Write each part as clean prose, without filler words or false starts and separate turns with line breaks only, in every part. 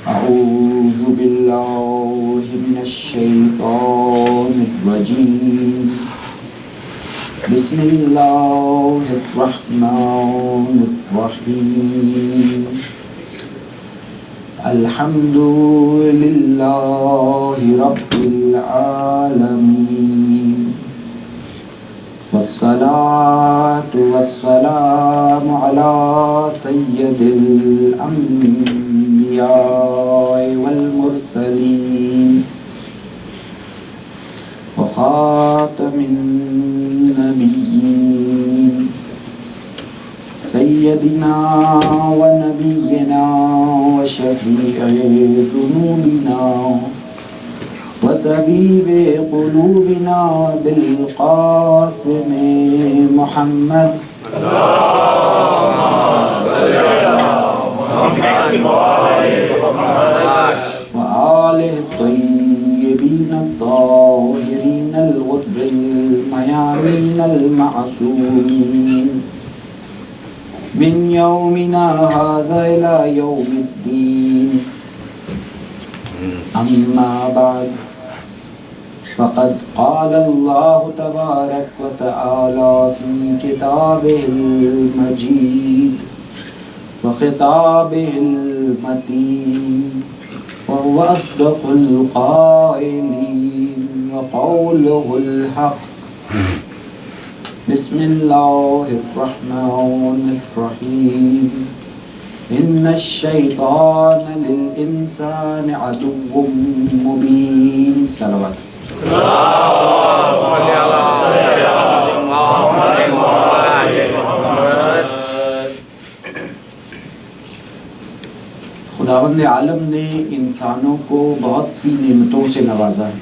اعوذ باللہ من الشیطان الرجیم بسم اللہ الرحمن الرحیم الحمد للہ رب العالمین والصلاة والسلام علی سید الانبیاء والمرسلین وخاتم النبیین سیدنا ونبینا وشفیع ذنوبنا وطبیب قلوبنا بالقاسم محمد وآلہ الطیبین الطاہرین الغر الميامين المعصومين من يومنا هذا إلى يوم الدين أما بعد فقد قال الله تبارك وتعالى في كتابه المجيد وخطابه المتين وهو أصدق القائلين وقوله الحق بسم الله الرحمن الرحيم إن الشيطان للإنسان عدو مبين صلوات خداوند عالم نے انسانوں کو بہت سی نعمتوں سے نوازا ہے،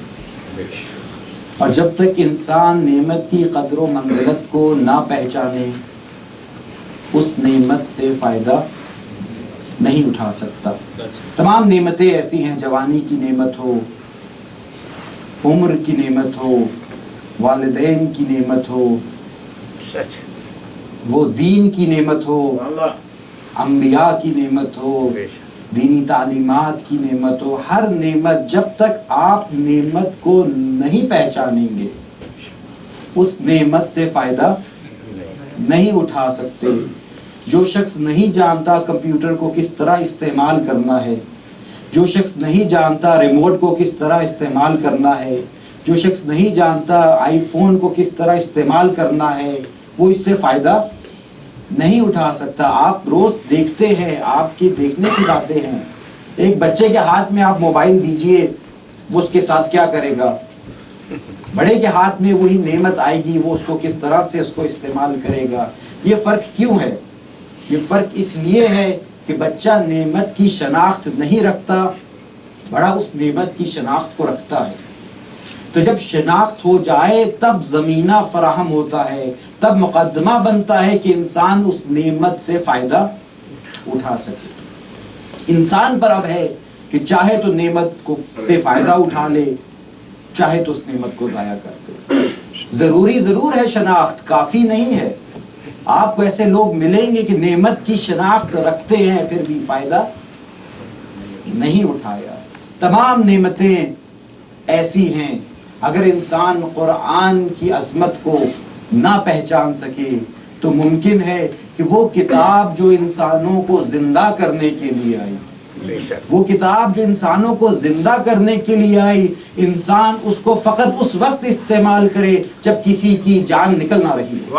اور جب تک انسان نعمت کی قدر و منزلت کو نہ پہچانے اس نعمت سے فائدہ نہیں اٹھا سکتا۔ تمام نعمتیں ایسی ہیں، جوانی کی نعمت ہو، عمر کی نعمت ہو، والدین کی نعمت ہو، وہ دین کی نعمت ہو، انبیاء کی نعمت ہو، دینی تعلیمات کی نعمت ہو، ہر نعمت جب تک آپ نعمت کو نہیں پہچانیں گے اس نعمت سے فائدہ نہیں اٹھا سکتے۔ جو شخص نہیں جانتا کمپیوٹر کو کس طرح استعمال کرنا ہے، جو شخص نہیں جانتا ریموٹ کو کس طرح استعمال کرنا ہے، جو شخص نہیں جانتا آئی فون کو کس طرح استعمال کرنا ہے، وہ اس سے فائدہ نہیں اٹھا سکتا۔ آپ روز دیکھتے ہیں، آپ کی دیکھنے کی باتیں ہیں، ایک بچے کے ہاتھ میں آپ موبائل دیجئے، وہ اس کے ساتھ کیا کرے گا؟ بڑے کے ہاتھ میں وہی نعمت آئے گی، وہ اس کو کس طرح سے اس کو استعمال کرے گا۔ یہ فرق کیوں ہے؟ یہ فرق اس لیے ہے کہ بچہ نعمت کی شناخت نہیں رکھتا، بڑا اس نعمت کی شناخت کو رکھتا ہے۔ تو جب شناخت ہو جائے تب زمینہ فراہم ہوتا ہے، تب مقدمہ بنتا ہے کہ انسان اس نعمت سے فائدہ اٹھا سکے۔ انسان پر اب ہے کہ چاہے تو نعمت کو سے فائدہ اٹھا لے، چاہے تو اس نعمت کو ضائع کر دے۔ ضروری ضرور ہے شناخت، کافی نہیں ہے۔ آپ کو ایسے لوگ ملیں گے کہ نعمت کی شناخت رکھتے ہیں پھر بھی فائدہ نہیں اٹھایا۔ تمام نعمتیں ایسی ہیں، اگر انسان قرآن کی عظمت کو نہ پہچان سکے تو ممکن ہے کہ وہ کتاب جو انسانوں کو زندہ کرنے کے لیے آئی، وہ کتاب جو انسانوں کو زندہ کرنے کے لیے آئی، انسان اس کو فقط اس وقت استعمال کرے جب کسی کی جان نکل نہ رہی ہو۔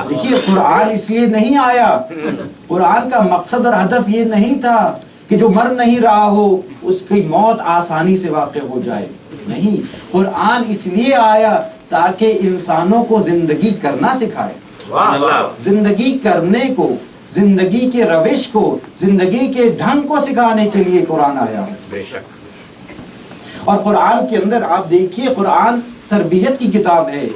دیکھیے قرآن اس لیے نہیں آیا، قرآن کا مقصد اور ہدف یہ نہیں تھا کہ جو مر نہیں رہا ہو اس کی موت آسانی سے واقع ہو جائے، نہیں، قرآن اس لیے آیا تاکہ انسانوں کو زندگی کرنا سکھائے، زندگی کرنے کو، زندگی کے روش کو، زندگی کے ڈھنگ کو سکھانے کے لیے قرآن آیا ہے۔ اور قرآن کے اندر آپ دیکھیے، قرآن تربیت کی کتاب ہے۔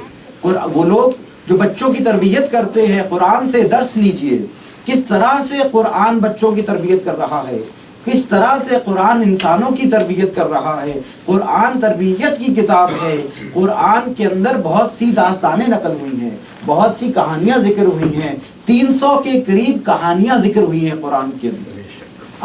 وہ لوگ جو بچوں کی تربیت کرتے ہیں، قرآن سے درس لیجئے، کس طرح سے قرآن بچوں کی تربیت کر رہا ہے۔ کس طرح سے قرآن انسانوں کی تربیت کر رہا ہے. قرآن تربیت کی کتاب ہے. قرآن کے اندر بہت سی داستانیں نقل ہوئی ہیں, بہت سی کہانیاں ذکر ہوئی ہیں, 300 کے قریب کہانیاں ذکر ہوئی ہیں قرآن کے اندر.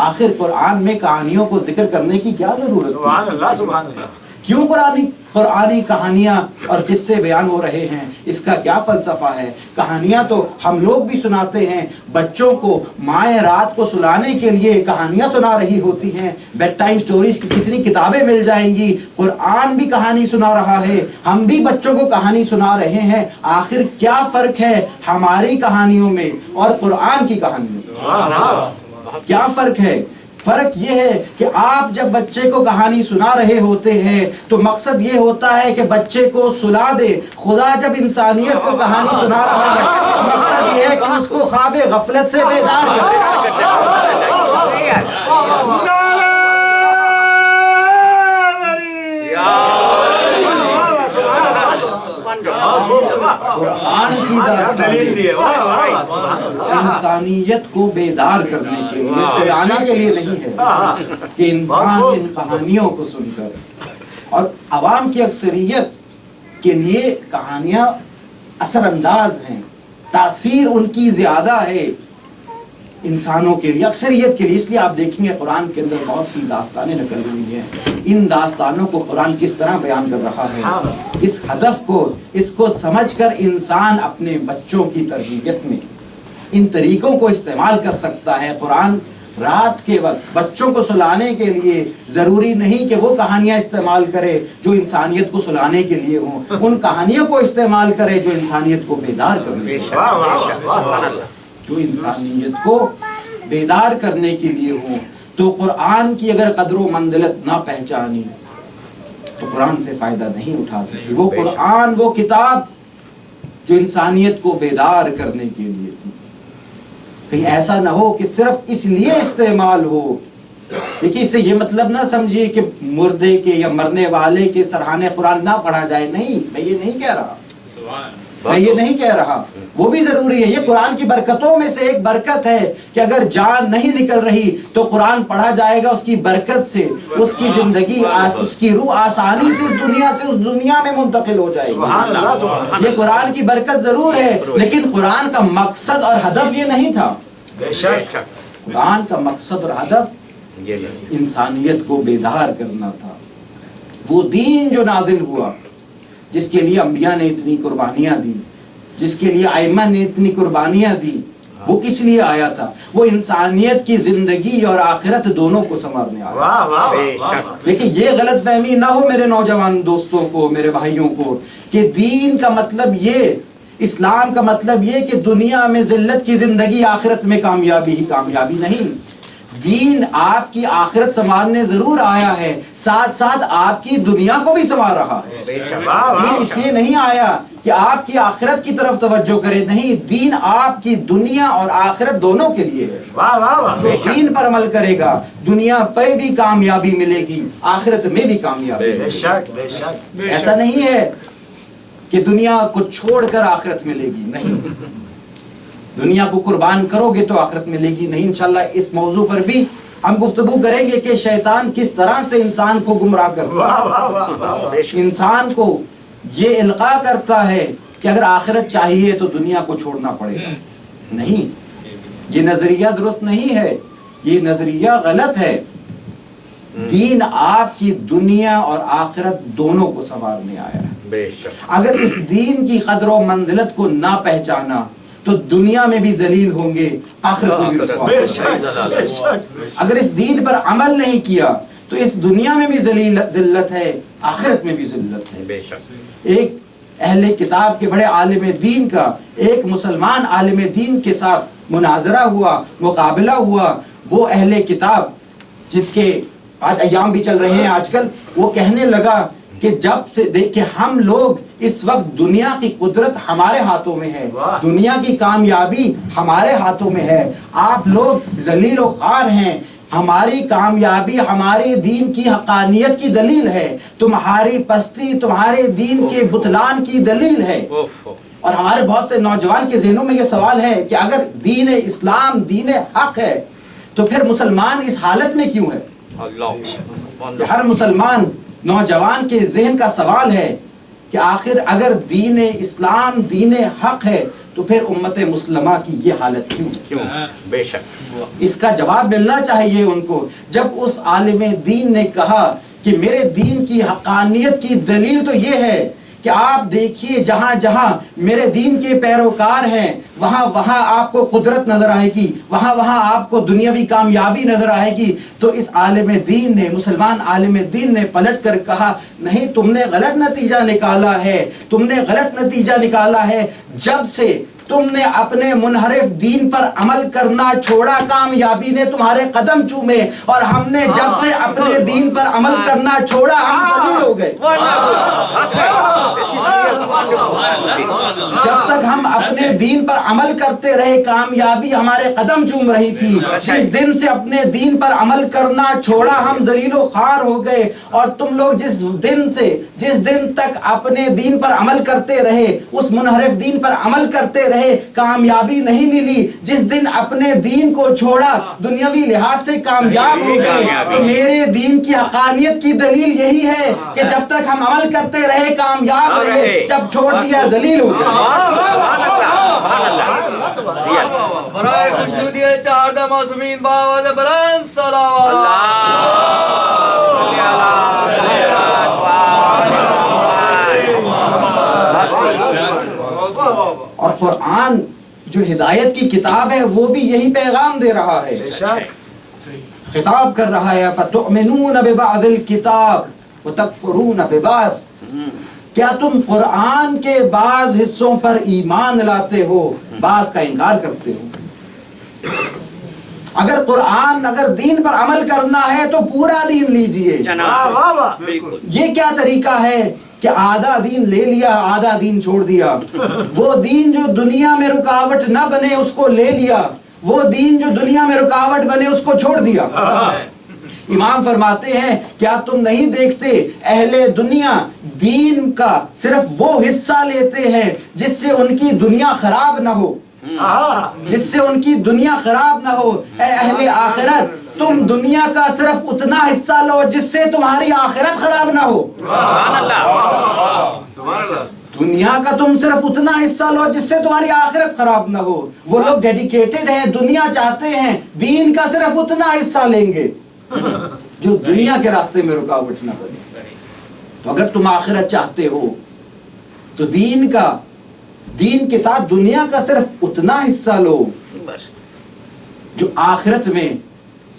آخر قرآن میں کہانیوں کو ذکر کرنے کی کیا ضرورت ہے؟
سبحان اللہ سبحان اللہ.
کیوں قرآنی کہانیاں اور قصے بیان ہو رہے ہیں؟ اس کا کیا فلسفہ ہے؟ کہانیاں تو ہم لوگ بھی سناتے ہیں, بچوں کو مائیں رات کو سلانے کے لیے کہانیاں سنا رہی ہوتی ہیں. بیڈ ٹائم سٹوریز کی کتنی کتابیں مل جائیں گی. قرآن بھی کہانی سنا رہا ہے, ہم بھی بچوں کو کہانی سنا رہے ہیں. آخر کیا فرق ہے ہماری کہانیوں میں اور قرآن کی کہانیوں میں؟ کیا فرق ہے؟ فرق یہ ہے کہ آپ جب بچے کو کہانی سنا رہے ہوتے ہیں تو مقصد یہ ہوتا ہے کہ بچے کو سلا دے. خدا جب انسانیت کو کہانی سنا رہا ہے مقصد یہ ہے کہ اس کو خواب غفلت سے بیدار کرے. قرآن کی داستانیں انسانیت کو بیدار کرنے کے لیے, سلانے کے لیے نہیں ہے کہ انسان ان کہانیوں کو سن کر. اور عوام کی اکثریت کے لیے کہانیاں اثر انداز ہیں, تاثیر ان کی زیادہ ہے انسانوں کے لیے, اکثریت کے لیے. اس لیے آپ دیکھیں گے قرآن کے اندر بہت سی داستانیں نقل ہوئی ہیں. ان داستانوں کو قرآن کس طرح بیان کر رہا ہے, اس ہدف کو, اس کو سمجھ کر انسان اپنے بچوں کی تربیت میں ان طریقوں کو استعمال کر سکتا ہے. قرآن رات کے وقت بچوں کو سلانے کے لیے ضروری نہیں کہ وہ کہانیاں استعمال کرے جو انسانیت کو سلانے کے لیے ہوں, ان کہانیوں کو استعمال کرے جو انسانیت کو بیدار کرنے جو انسانیت کو بیدار کرنے کے لیے ہوں. تو قرآن کی اگر قدر و منزلت نہ پہچانی تو قرآن سے فائدہ نہیں اٹھا سکتی. وہ قرآن, وہ کتاب جو انسانیت کو بیدار کرنے کے لیے تھی. کہیں ایسا نہ ہو کہ صرف اس لیے استعمال ہو. دیکھیے اس سے یہ مطلب نہ سمجھیے کہ مردے کے یا مرنے والے کے سرحانے قرآن نہ پڑھا جائے. نہیں, میں یہ نہیں کہہ رہا, میں یہ نہیں کہہ رہا. وہ بھی ضروری ہے. یہ قرآن کی برکتوں میں سے ایک برکت ہے کہ اگر جان نہیں نکل رہی تو قرآن پڑھا جائے گا. اس کی برکت سے اس کی زندگی, اس کی روح آسانی سے اس دنیا سے اس دنیا میں منتقل ہو جائے گی. یہ قرآن کی برکت ضرور ہے, لیکن قرآن کا مقصد اور ہدف یہ نہیں تھا. قرآن کا مقصد اور ہدف انسانیت کو بیدار کرنا تھا. وہ دین جو نازل ہوا, جس کے لیے انبیاء نے اتنی قربانیاں دی, جس کے لیے ائمہ نے اتنی قربانیاں دی, وہ کس لیے آیا تھا؟ وہ انسانیت کی زندگی اور آخرت دونوں کو سنوارنے آیا. دیکھیں یہ غلط فہمی نہ ہو میرے نوجوان دوستوں کو, میرے بھائیوں کو, کہ دین کا مطلب یہ, اسلام کا مطلب یہ کہ دنیا میں ذلت کی زندگی, آخرت میں کامیابی ہی کامیابی. نہیں, دین آپ کی آخرت سنوارنے ضرور آیا ہے, ساتھ ساتھ آپ کی دنیا کو بھی سنوار رہا ہے. دین اس لیے نہیں آیا کہ آپ کی آخرت کی طرف توجہ کرے, نہیں, دین آپ کی دنیا اور آخرت دونوں کے لیے ہے. جو دین پر عمل کرے گا دنیا پہ بھی کامیابی ملے گی, آخرت میں بھی کامیابی. ایسا نہیں ہے کہ دنیا کو چھوڑ کر آخرت ملے گی, نہیں, دنیا کو قربان کرو گے تو آخرت ملے گی نہیں. انشاءاللہ اس موضوع پر بھی ہم گفتگو کریں گے کہ شیطان کس طرح سے انسان کو گمراہ کرتا ہے. انسان کو یہ القاء کرتا ہے کہ اگر آخرت چاہیے تو دنیا کو چھوڑنا پڑے گا. نہیں, یہ نظریہ درست نہیں ہے, یہ نظریہ غلط ہے. دین آپ کی دنیا اور آخرت دونوں کو سنوارنے آیا ہے. اگر اس دین کی قدر و منزلت کو نہ پہچانا تو دنیا میں بھی ذلیل ہوں گے, آخرت میں بھی رسوا. اگر اس دین پر عمل نہیں کیا تو اس دنیا میں بھی ذلت ہے, آخرت میں بھی ذلت ہے. ایک اہل کتاب کے بڑے عالم دین کا ایک مسلمان عالم دین کے ساتھ مناظرہ ہوا, مقابلہ ہوا. وہ اہل کتاب جس کے آج ایام بھی چل رہے ہیں آج کل, وہ کہنے لگا کہ جب سے دیکھ کہ ہم لوگ اس وقت دنیا کی قدرت ہمارے ہاتھوں میں ہے, دنیا کی کامیابی ہمارے ہاتھوں میں ہے, آپ لوگ ذلیل و خوار ہیں, ہماری کامیابی ہمارے دین کی حقانیت کی دلیل ہے, تمہاری پستی تمہارے دین کے بطلان کی دلیل ہے. اور ہمارے بہت سے نوجوان کے ذہنوں میں یہ سوال ہے کہ اگر دین اسلام دین حق ہے تو پھر مسلمان اس حالت میں کیوں ہے؟ ہر مسلمان نوجوان کے ذہن کا سوال ہے کہ آخر اگر دین اسلام دین حق ہے تو پھر امت مسلمہ کی یہ حالت کیوں ہے؟
بے شک
اس کا جواب ملنا چاہیے ان کو. جب اس عالم دین نے کہا کہ میرے دین کی حقانیت کی دلیل تو یہ ہے کہ آپ دیکھیے جہاں جہاں میرے دین کے پیروکار ہیں وہاں وہاں آپ کو قدرت نظر آئے گی, وہاں وہاں آپ کو دنیاوی کامیابی نظر آئے گی. تو اس عالم دین نے, مسلمان عالم دین نے پلٹ کر کہا نہیں, تم نے غلط نتیجہ نکالا ہے, تم نے غلط نتیجہ نکالا ہے. جب سے تم نے اپنے منحرف دین پر عمل کرنا چھوڑا کامیابی نے تمہارے قدم چومے, اور ہم نے جب سے اپنے دین پر عمل کرنا چھوڑا ہم ذلیل ہو گئے. جب تک ہم اپنے دین پر عمل کرتے رہے کامیابی ہمارے قدم چوم رہی تھی. جس دن سے اپنے دین پر عمل کرنا چھوڑا ہم ذلیل و خوار ہو گئے. اور تم لوگ جس دن تک اپنے دین پر عمل کرتے رہے, اس منحرف دین پر عمل کرتے رہے, کامیابی نہیں ملی. جس دن اپنے دین کو چھوڑا دنیاوی لحاظ سے کامیاب ہو گئے. تو میرے دین کی حقانیت کی دلیل یہی ہے کہ جب تک ہم عمل کرتے رہے کامیاب رہے, جب چھوڑ دیا ذلیل ہو گئے.
برائے خوشنودی چہاردہ معصومین باواد بلند صلوات.
اور قرآن جو ہدایت کی کتاب ہے وہ بھی یہی پیغام دے رہا ہے, خطاب کر رہا ہے فَتُؤْمِنُونَ بِبَعْضِ الْكِتَابِ وَتَكْفُرُونَ بِبَعْضٍ. کیا تم قرآن کے بعض حصوں پر ایمان لاتے ہو, بعض کا انکار کرتے ہو؟ اگر دین پر عمل کرنا ہے تو پورا دین لیجئے. یہ کیا طریقہ ہے کہ آدھا دین لے لیا آدھا دین چھوڑ دیا؟ وہ دین جو دنیا میں رکاوٹ نہ بنے اس کو لے لیا, وہ دین جو دنیا میں رکاوٹ بنے اس کو چھوڑ دیا. امام فرماتے ہیں کیا تم نہیں دیکھتے اہل دنیا دین کا صرف وہ حصہ لیتے ہیں جس سے ان کی دنیا خراب نہ ہو, جس سے ان کی دنیا خراب نہ ہو. اے اہل آخرت, تم دنیا کا صرف اتنا حصہ لو جس سے تمہاری آخرت خراب نہ ہو. دنیا کا تم صرف اتنا حصہ لو جس سے تمہاری آخرت خراب نہ ہو. وہ لوگ ڈیڈیکیٹڈ ہیں, دنیا چاہتے ہیں, دین کا صرف اتنا حصہ لیں گے جو دنیا کے راستے میں رکاوٹ نہ بنے. تو اگر تم آخرت چاہتے ہو تو دین کے ساتھ دنیا کا صرف اتنا حصہ لو جو آخرت میں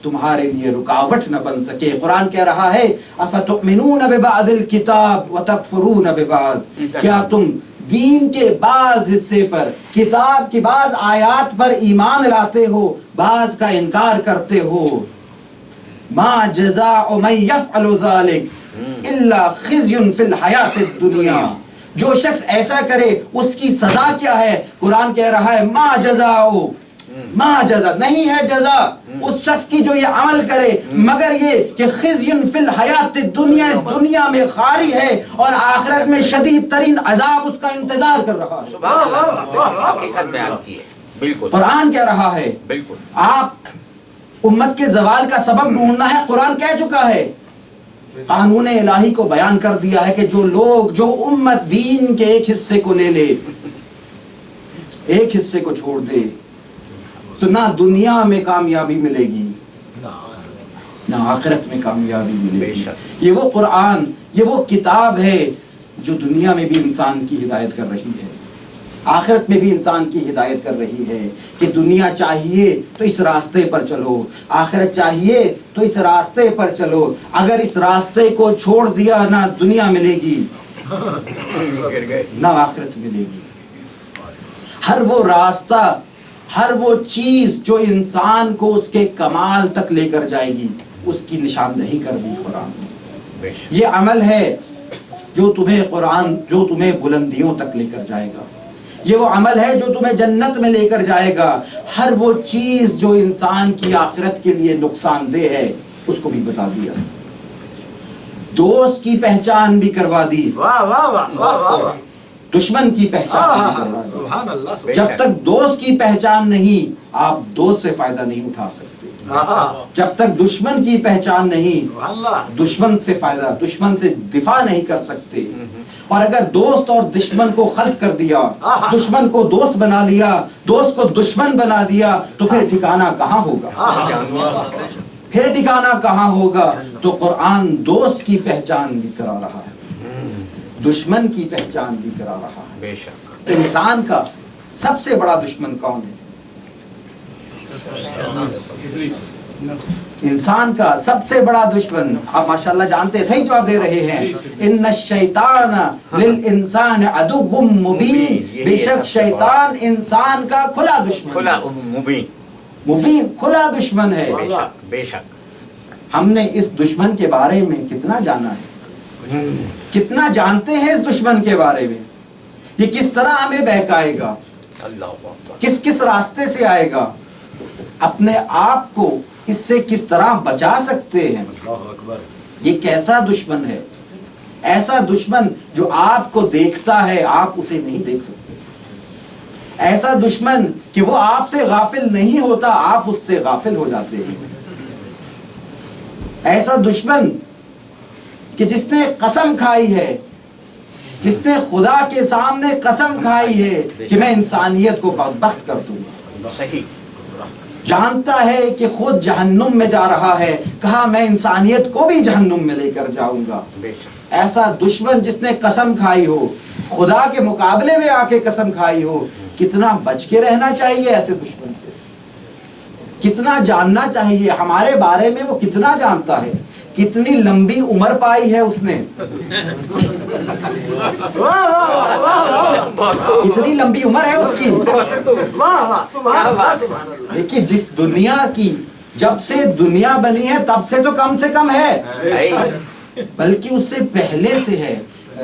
تمہارے لیے رکاوٹ نہ بن سکے. قرآن کہہ رہا ہے اَفَتُؤْمِنُونَ بِبَعْضِ الْكِتَابِ وَتَكْفُرُونَ بِبَعْضٍ. کیا تم دین کے بعض حصے پر, کتاب کی بعض آیات پر ایمان لاتے ہو, بعض کا انکار کرتے ہو؟ مَا جَزَاءُ مَن يَفْعَلُ ذَلِكَ إِلَّا خِزْيٌ فِي الْحَيَاةِ الدُّنْيَا. جو شخص ایسا کرے اس کی سزا کیا ہے؟ قرآن کہہ رہا ہے ما جزا, نہیں ہے جزا اس شخص کی جو یہ عمل کرے مگر یہ کہ خزی فی الحیات الدنیا, اس دنیا میں خاری ہے اور آخرت میں شدید ترین عذاب اس کا انتظار کر رہا ہے. قرآن کہہ رہا ہے آپ امت کے زوال کا سبب ڈھونڈنا ہے, قرآن کہہ چکا ہے, قانون الہی کو بیان کر دیا ہے کہ جو امت دین کے ایک حصے کو لے لے, ایک حصے کو چھوڑ دے, تو نہ دنیا میں کامیابی ملے گی نہ آخرت میں کامیابی ملے گی. یہ وہ قرآن, یہ وہ کتاب ہے جو دنیا میں بھی انسان کی ہدایت کر رہی ہے, آخرت میں بھی انسان کی ہدایت کر رہی ہے کہ دنیا چاہیے تو اس راستے پر چلو, آخرت چاہیے تو اس راستے پر چلو. اگر اس راستے کو چھوڑ دیا نہ دنیا ملے گی نہ آخرت ملے گی. ہر وہ راستہ, ہر وہ چیز جو انسان کو اس کے کمال تک لے کر جائے گی اس کی نشاندہی کر دی قرآن نے. یہ عمل ہے جو تمہیں بلندیوں تک لے کر جائے گا, یہ وہ عمل ہے جو تمہیں جنت میں لے کر جائے گا. ہر وہ چیز جو انسان کی آخرت کے لیے نقصان دہ ہے اس کو بھی بتا دیا, دوست کی پہچان بھی کروا دی, دشمن کی پہچان بھی کروا دی. جب تک دوست کی پہچان نہیں آپ دوست سے فائدہ نہیں اٹھا سکتے. جب تک دشمن کی پہچان نہیں، دشمن سے فائدہ، دشمن سے دفاع نہیں کر سکتے. اور اگر دوست اور دشمن کو خلط کر دیا، دشمن کو دوست بنا لیا، دوست کو دشمن بنا دیا، تو پھر ٹھکانہ کہاں ہوگا؟ پھر ٹھکانہ کہاں ہوگا؟ تو قرآن دوست کی پہچان بھی کرا رہا ہے، دشمن کی پہچان بھی کرا رہا ہے.
بے شک.
انسان کا سب سے بڑا دشمن کون ہے؟ انسان کا سب سے بڑا دشمن، آپ ماشاءاللہ جانتے ہیں، صحیح جواب دے رہے ہیں. ان الشیطان للانسان عدو مبین، بے شک شیطان انسان کا کھلا دشمن،
کھلا مبین،
مبین کھلا دشمن ہے.
بے شک بے شک.
ہم نے اس دشمن کے بارے میں کتنا جانا ہے، کتنا جانتے ہیں اس دشمن کے بارے میں؟ یہ کس طرح ہمیں بہکائے گا،
اللہ اکبر.
کس کس راستے سے آئے گا، اپنے آپ کو اس سے کس طرح بچا سکتے ہیں. یہ کیسا دشمن ہے؟ ایسا دشمن جو آپ کو دیکھتا ہے، آپ اسے نہیں دیکھ سکتے. ایسا دشمن کہ وہ آپ سے غافل نہیں ہوتا، آپ اس سے غافل ہو جاتے ہیں. ایسا دشمن کہ جس نے قسم کھائی ہے، جس نے خدا کے سامنے قسم کھائی ہے کہ میں انسانیت کو بدبخت کر دوں گا،
صحیح.
جانتا ہے کہ خود جہنم میں جا رہا ہے، کہا میں انسانیت کو بھی جہنم میں لے کر جاؤں گا.
بے شک.
ایسا دشمن جس نے قسم کھائی ہو، خدا کے مقابلے میں آ کے قسم کھائی ہو، کتنا بچ کے رہنا چاہیے ایسے دشمن سے، کتنا جاننا چاہیے ہمارے بارے میں. وہ کتنا جانتا ہے، کتنی لمبی عمر پائی ہے اس نے، کتنی لمبی عمر ہے اس کی. دیکھیے جس دنیا کی، جب سے دنیا بنی ہے تب سے تو کم ہے، بلکہ اس سے پہلے سے ہے.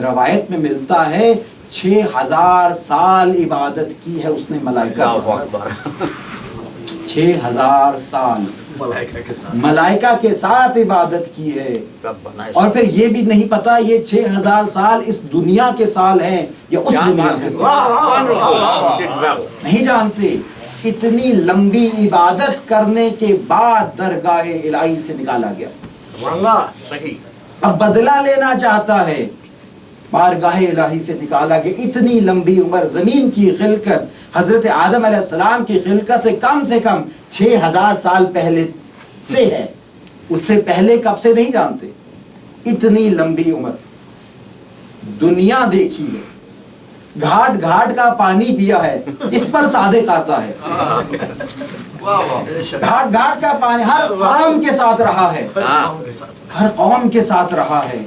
روایت میں ملتا ہے 6000 سال عبادت کی ہے اس نے ملائکہ کے ساتھ. 6000 سال ملائکہ کے ساتھ عبادت کی ہے. اور پھر یہ بھی نہیں پتا یہ 6000 سال اس دنیا کے سال ہیں یا اس دنیا کے سال، نہیں جانتے. اتنی لمبی عبادت کرنے کے بعد درگاہ الہی سے نکالا گیا. اب بدلہ لینا چاہتا ہے، بارگاہ الہی سے نکالا گیا. اتنی لمبی عمر، زمین کی خلقت حضرت آدم علیہ السلام کی خلقت سے کم 6000 سال پہلے سے ہے، اس سے پہلے کب سے نہیں جانتے. اتنی لمبی عمر، دنیا دیکھی ہے، گھاٹ گھاٹ کا پانی پیا ہے، اس پر صادق آتا ہے. گھاٹ گھاٹ کا پانی ہر قوم کے ساتھ رہا ہے، ہر قوم کے ساتھ رہا ہے،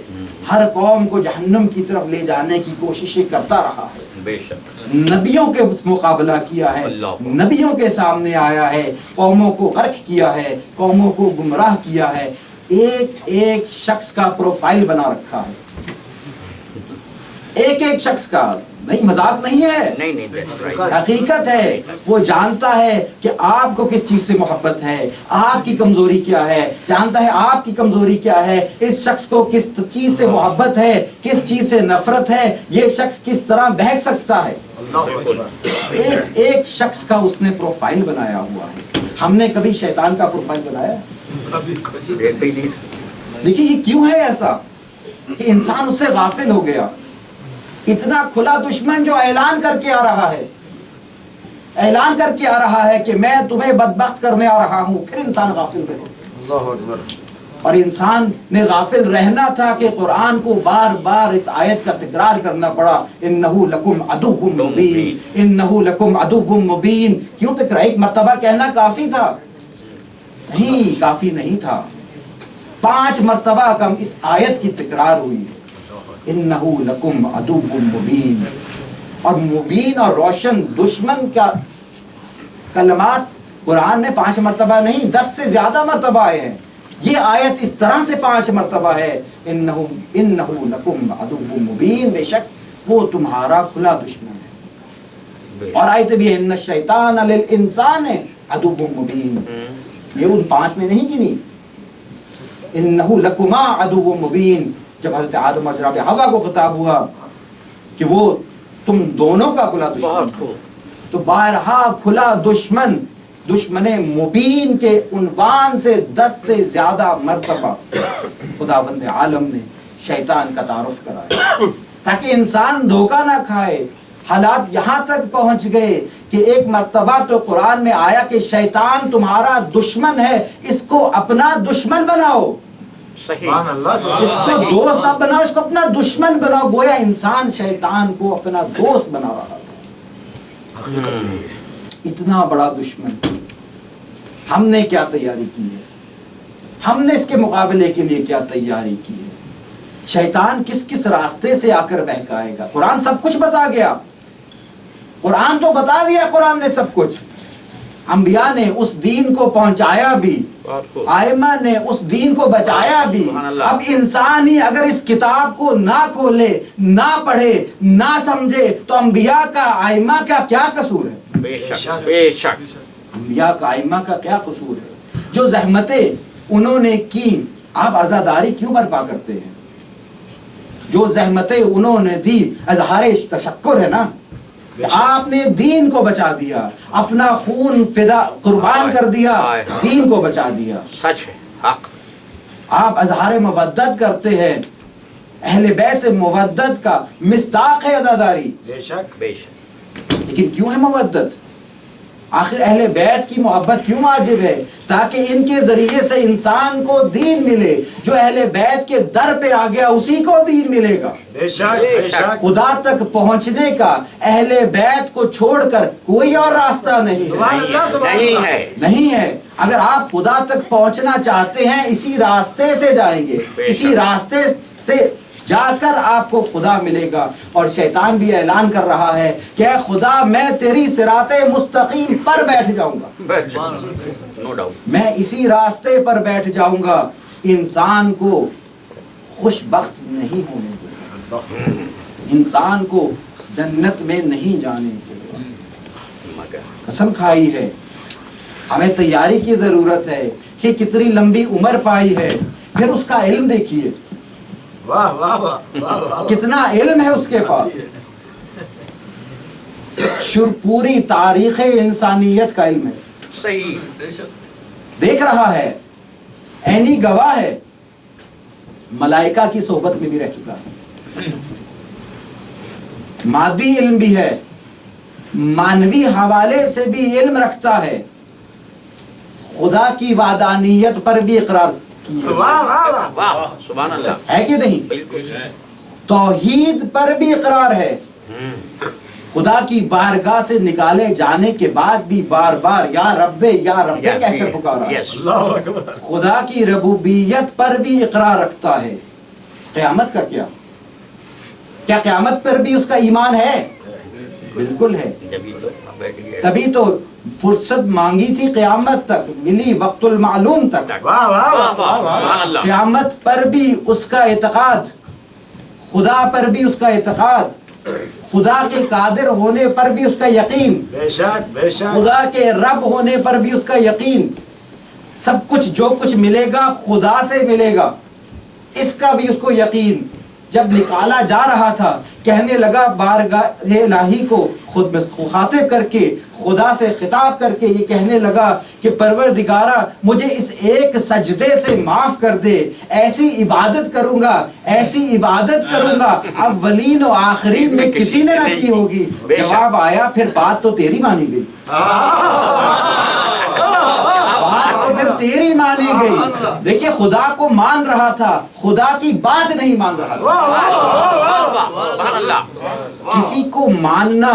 ہر قوم کو جہنم کی طرف لے جانے کی کوششیں کرتا رہا ہے.
بے شک.
نبیوں کے مقابلہ کیا ہے، نبیوں کے سامنے آیا ہے، قوموں کو غرق کیا ہے، قوموں کو گمراہ کیا ہے. ایک ایک شخص کا پروفائل بنا رکھا ہے، ایک ایک شخص کا. نہیں مذاق نہیں ہے،
نہیں
حقیقت ہے. وہ جانتا ہے کہ آپ کو کس چیز سے محبت ہے، آپ کی کمزوری کیا ہے، جانتا ہے آپ کی کمزوری کیا ہے، اس شخص کو کس چیز سے محبت ہے، کس چیز سے نفرت ہے، یہ شخص کس طرح بہک سکتا ہے. ایک ایک شخص کا اس نے پروفائل بنایا ہوا ہے. ہم نے کبھی شیطان کا پروفائل بنایا؟ دیکھیے یہ کیوں ہے ایسا کہ انسان اس سے غافل ہو گیا. اتنا کھلا دشمن جو اعلان کر کے آ رہا ہے، اعلان کر کے آ رہا ہے کہ میں تمہیں بدبخت کرنے آ رہا ہوں، پھر انسان غافل رہے. اللہ اکبر. اور انسان نے غافل رہنا تھا کہ قرآن کو بار بار اس آیت کا تکرار کرنا پڑا، انہو لکم عدو مبین، انہو لکم عدو مبین. کیوں تکرار؟ ایک مرتبہ کہنا کافی تھا؟ نہیں، کافی نہیں تھا. 5 مرتبہ کم اس آیت کی تکرار ہوئی، انہو لکم عدو مبین. اور مبین اور روشن دشمن کا کلمات قرآن نے 5 مرتبہ نہیں 10 سے زیادہ مرتبہ آئے ہیں. یہ آیت اس طرح سے 5 مرتبہ ہے، انہو لکم عدو مبین، بے شک وہ تمہارا کھلا دشمن ہے. اور آیت بھی ہے ان الشیطان للانسان عدو مبین. یہ ان 5 میں نہیں گنی. انہو لکما عدو مبین. جب حضرت آدم اور جناب حوا کو خطاب ہوا کہ وہ تم دونوں کا کھلا دشمن، تو بارہا کھلا دشمن دشمن مبین کے عنوان سے 10 سے زیادہ مرتبہ خداوند عالم نے شیطان کا تعارف کرایا تاکہ انسان دھوکہ نہ کھائے. حالات یہاں تک پہنچ گئے کہ ایک مرتبہ تو قرآن میں آیا کہ شیطان تمہارا دشمن ہے، اس کو اپنا دشمن بناؤ. اس کو دوست نہ بناؤ، اس کو اپنا دشمن بناؤ. گویا انسان شیطان کو اپنا دوست بنا رہا تھا. اتنا بڑا دشمن. ہم نے کیا تیاری کی ہے؟ ہم نے اس کے مقابلے کے لیے کیا تیاری کی ہے؟ شیطان کس کس راستے سے آ کر بہکائے گا؟ قرآن سب کچھ بتا گیا. قرآن تو بتا دیا، قرآن نے سب کچھ. انبیاء نے اس دین کو پہنچایا بھی، آئمہ نے اس دین کو بچایا بھی. اب انسان ہی اگر اس کتاب کو نہ کھولے، نہ پڑھے، نہ سمجھے تو انبیاء کا آئمہ کا کیا قصور ہے؟
بے شک بے شک.
انبیاء کا آئمہ کا کیا قصور ہے؟ جو زحمتیں انہوں نے کی، آپ عزاداری کیوں برپا کرتے ہیں؟ جو زحمتیں انہوں نے دی، اظہار تشکر ہے نا. آپ نے دین کو بچا دیا، اپنا خون فدا قربان کر دیا، دین کو بچا دیا.
سچ ہے، حق.
آپ اظہار مودت کرتے ہیں. اہل بیت سے مودت کا مصداق ہے عزاداری.
بے شک
بے شک.
لیکن کیوں ہے مودت؟ آخر اہل بیت کی محبت کیوں واجب ہے؟ تاکہ ان کے ذریعے سے انسان کو دین ملے. جو اہل بیت کے در پہ آ گیا اسی کو دین ملے گا.
بے شک بے شک.
خدا تک پہنچنے کا اہل بیت کو چھوڑ کر کوئی اور راستہ نہیں ہے. نہیں ہے. اگر آپ خدا تک پہنچنا چاہتے ہیں اسی راستے سے جائیں گے، اسی راستے سے جا کر آپ کو خدا ملے گا. اور شیطان بھی اعلان کر رہا ہے کہ اے خدا میں تیری صراط مستقیم پر بیٹھ جاؤں گا.
No doubt.
میں اسی راستے پر بیٹھ جاؤں گا. انسان کو خوش بخت نہیں ہونے دے گا، انسان کو جنت میں نہیں جانے دے گا. قسم کھائی ہے. ہمیں تیاری کی ضرورت ہے کہ کتنی لمبی عمر پائی ہے. پھر اس کا علم دیکھیے،
واہ واہ واہ واہ.
کتنا علم ہے اس کے پاس. پوری تاریخ انسانیت کا علم ہے.
صحیح.
دیکھ رہا ہے، عینی گواہ ہے. ملائکہ کی صحبت میں بھی رہ چکا ہے. مادی علم بھی ہے، مانوی حوالے سے بھی علم رکھتا ہے. خدا کی وحدانیت پر بھی اقرار کیا
واہ سبحان اللہ.
ہے کہ نہیں؟
بالکل.
توحید پر بھی اقرار ہے. خدا کی بارگاہ سے نکالے جانے کے بعد بھی بار بار یا رب کہہ کر پکارا. خدا کی ربوبیت پر بھی اقرار رکھتا ہے. قیامت کا کیا قیامت پر بھی اس کا ایمان ہے؟ بالکل ہے. تبھی تو فرصت مانگی تھی قیامت تک، ملی وقت المعلوم تک. قیامت پر بھی اس کا اعتقاد، خدا پر بھی اس کا اعتقاد، خدا کے قادر ہونے پر بھی اس کا یقین،
بے شک بے شک.
خدا کے رب ہونے پر بھی اس کا یقین. سب کچھ جو کچھ ملے گا خدا سے ملے گا، اس کا بھی اس کو یقین. جب نکالا جا رہا تھا کہنے لگا بارگاہ الہی کو خود مخاطب کر کے، خدا سے خطاب کر کے یہ کہنے لگا کہ پروردگارا مجھے اس ایک سجدے سے معاف کر دے. ایسی عبادت کروں گا، ایسی عبادت کروں گا اولین و آخرین میں کسی نے نہ کی ہوگی. جواب آیا پھر بات تو تیری مانی گئی، بات تو پھر تیری مانی گئی. دیکھیے خدا کو مان رہا تھا، خدا کی بات نہیں مان رہا تھا. کسی کو ماننا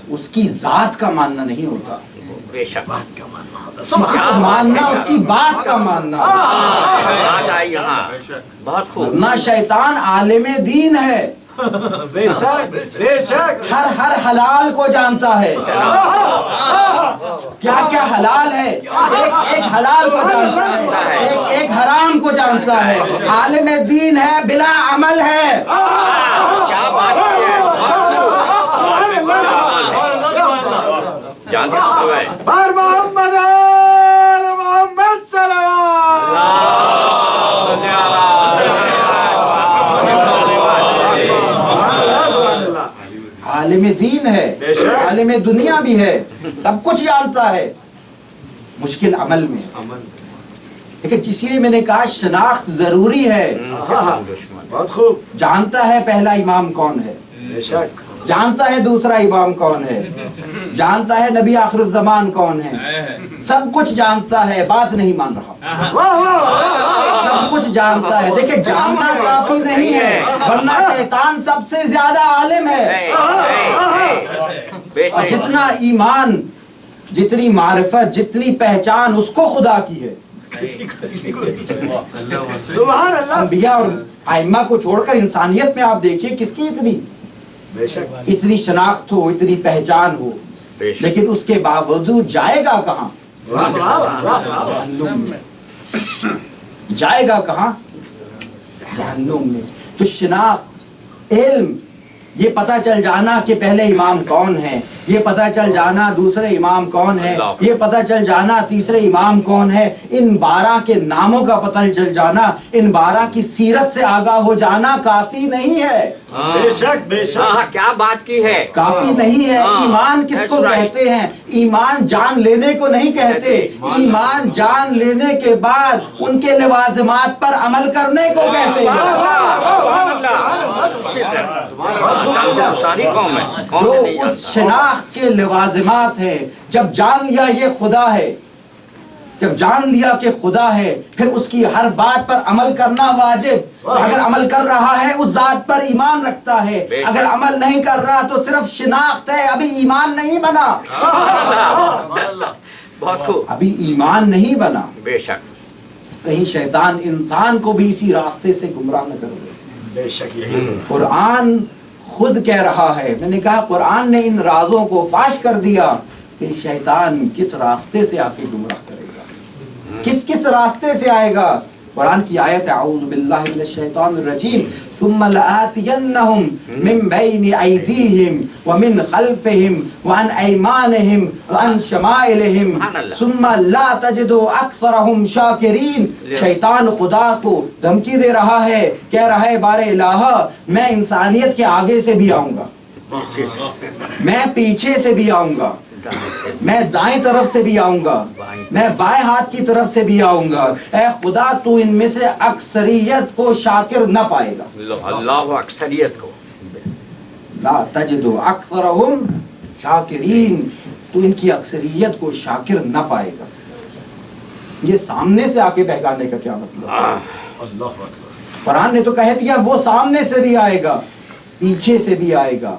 اس کی ذات کا ماننا نہیں ہوتا، کسی کو ماننا اس کی بات کا ماننا.
بہت خوب.
ورنہ شیطان عالم دین ہے،
بے شک بے شک.
ہر حلال کو جانتا ہے. کیا کیا حلال ہے، ایک حلال کو جانتا ہے، ایک حرام کو جانتا ہے. عالم دین ہے، بلا عمل ہے.
کیا بات ہے.
پر محمد محمد صلوات.
عالم دین ہے، عالم دنیا بھی ہے، سب کچھ جانتا ہے. مشکل عمل میں ہے.
امن.
لیکن اسی لیے میں نے کہا شناخت ضروری ہے.
بہت خوب.
جانتا ہے پہلا امام کون ہے,
بے شک.
جانتا ہے دوسرا امام کون ہے, جانتا ہے نبی آخر الزمان کون ہے, سب کچھ جانتا ہے, بات نہیں مان رہا.
واہ واہ واہ.
سب کچھ جانتا ہے. دیکھیں جاننا کافی نہیں ہے, ورنہ شیطان سب سے زیادہ عالم ہے. اور جتنا ایمان, جتنی معرفت, جتنی پہچان اس کو خدا کی ہے.
سبحان اللہ.
انبیاء اور ائمہ کو چھوڑ کر انسانیت میں آپ دیکھیے کس کی
بے شک.
اتنی شناخت ہو, اتنی پہچان ہو, لیکن اس کے باوجود جائے گا کہاں؟
واہ واہ واہ.
جہنم میں. جائے گا کہاں؟ جہنم میں. تو شناخت, علم, یہ پتہ چل جانا کہ پہلے امام کون ہے, یہ پتہ چل جانا دوسرے امام کون ہے, یہ پتہ چل جانا تیسرے امام کون ہے, ان 12 کے ناموں کا پتہ چل جانا, ان 12 کی سیرت سے آگاہ ہو جانا کافی نہیں ہے.
بے شک بے شک.
کیا بات کی ہے,
کافی نہیں ہے. ایمان کس کو کہتے ہیں؟ ایمان جان لینے کو نہیں کہتے. ایمان جان لینے کے بعد ان کے لوازمات پر عمل کرنے کو کہتے ہیں.
ساری قوم ہے
جو اس شناخت کے لوازمات ہیں. جب جان لیا یہ خدا ہے, جب جان لیا کہ خدا ہے, پھر اس کی ہر بات پر عمل کرنا واجب. اگر عمل کر رہا ہے اس ذات پر ایمان رکھتا ہے, اگر عمل نہیں کر رہا تو صرف شناخت ہے, ابھی ایمان نہیں بنا.
بہت خوب.
ابھی ایمان نہیں بنا.
بے شک.
کہیں شیطان انسان کو بھی اسی راستے سے گمراہ نہ کر دے.
بے شک. یہی
قرآن خود کہہ رہا ہے, میں نے کہا قرآن نے ان رازوں کو فاش کر دیا کہ شیطان کس راستے سے آ کے گمراہ کرے گا, کس راستے سے آئے گا. قرآن کی آیت ہے اعوذ باللہ من الشیطان الرجیم ثم لآتینہم من بین ایدیہم ومن خلفہم وعن ایمانہم وعن شمائلہم ثم لا تجد اکثرہم شاکرین. شیطان خدا کو دھمکی دے رہا ہے, کہہ رہا ہے بار الہ میں انسانیت کے آگے سے بھی آؤں گا, میں پیچھے سے بھی آؤں گا, میں دائیں طرف سے بھی آؤں گا, میں بائیں ہاتھ کی طرف سے بھی آؤں گا. اے خدا تو ان میں سے اکثریت کو شاکر نہ پائے گا.
اللہ اکثریت کو
لا تجد اکثرہم شاکرین, تو ان کی اکثریت کو شاکر نہ پائے گا. یہ سامنے سے آ کے بہکانے کا کیا مطلب؟
اللہ اکبر.
قرآن نے تو کہہ دیا وہ سامنے سے بھی آئے گا, پیچھے سے بھی آئے گا,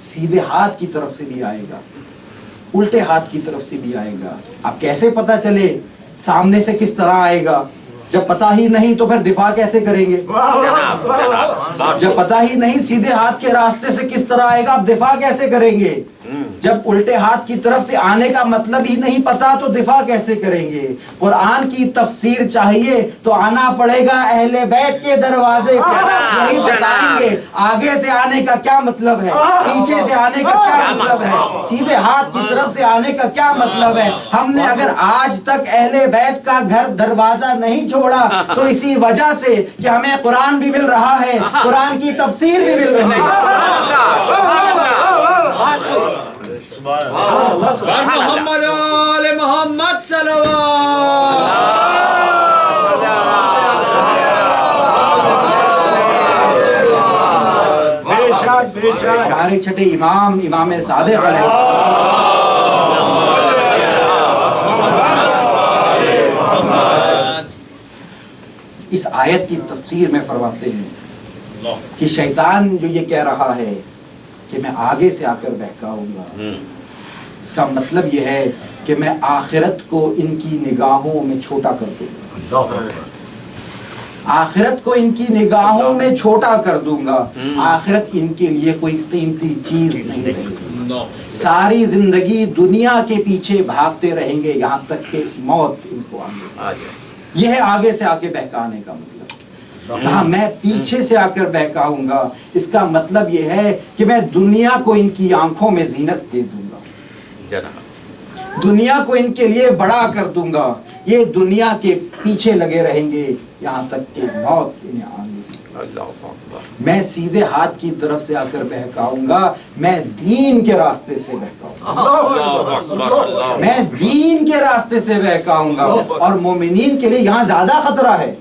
سیدھے ہاتھ کی طرف سے بھی آئے گا, الٹے ہاتھ کی طرف سے بھی آئے گا. اب کیسے پتا چلے سامنے سے کس طرح آئے گا؟ جب پتا ہی نہیں تو پھر دفاع کیسے کریں گے؟ جب پتا ہی نہیں سیدھے ہاتھ کے راستے سے کس طرح آئے گا, اب دفاع کیسے کریں گے؟ جب الٹے ہاتھ کی طرف سے آنے کا مطلب ہی نہیں پتا تو دفاع کیسے کریں گے؟ قرآن کی تفسیر چاہیے تو آنا پڑے گا اہل بیت کے دروازے پہ, وہی بتائیں گے آگے سے آنے کا کیا مطلب ہے, پیچھے سے آنے کا کیا مطلب ہے, سیدھے ہاتھ کی طرف سے آنے کا کیا مطلب ہے. ہم نے اگر آج تک اہل بیت کا گھر دروازہ نہیں چھوڑا تو اسی وجہ سے کہ ہمیں قرآن بھی مل رہا ہے, قرآن کی تفسیر بھی مل رہی ہے.
محمد آل محمد صلوات.
بے شک بے شک.
ہمارے چھٹے امام امام صادق علیہ السلام اس آیت کی تفسیر میں فرماتے ہیں کہ شیطان جو یہ کہہ رہا ہے کہ میں آگے سے آ کر بہکاؤں گا, اس کا مطلب یہ ہے کہ میں آخرت کو ان کی نگاہوں میں چھوٹا کر دوں گا, آخرت کو ان کی نگاہوں میں چھوٹا کر دوں گا. آخرت ان کے لیے کوئی قیمتی چیز نہیں رہے گی, ساری زندگی دنیا کے پیچھے بھاگتے رہیں گے یہاں تک کہ موت ان کو آ جائے. یہ ہے آگے سے آ کے بہکانے کا مطلب. ہاں میں پیچھے سے آ کر بہکاؤں گا, اس کا مطلب یہ ہے کہ میں دنیا کو ان کی آنکھوں میں زینت دے دوں گا, دنیا کو ان کے لیے بڑا کر دوں گا. یہ دنیا کے پیچھے لگے رہیں گے یہاں تک کہ موت انہیں آنے. میں سیدھے ہاتھ کی طرف سے آ کر بہکاؤں گا، میں دین کے راستے سے بہکاؤں گا، میں دین کے راستے سے بہکاؤں گا۔ اور مومنین کے لیے یہاں زیادہ خطرہ ہے،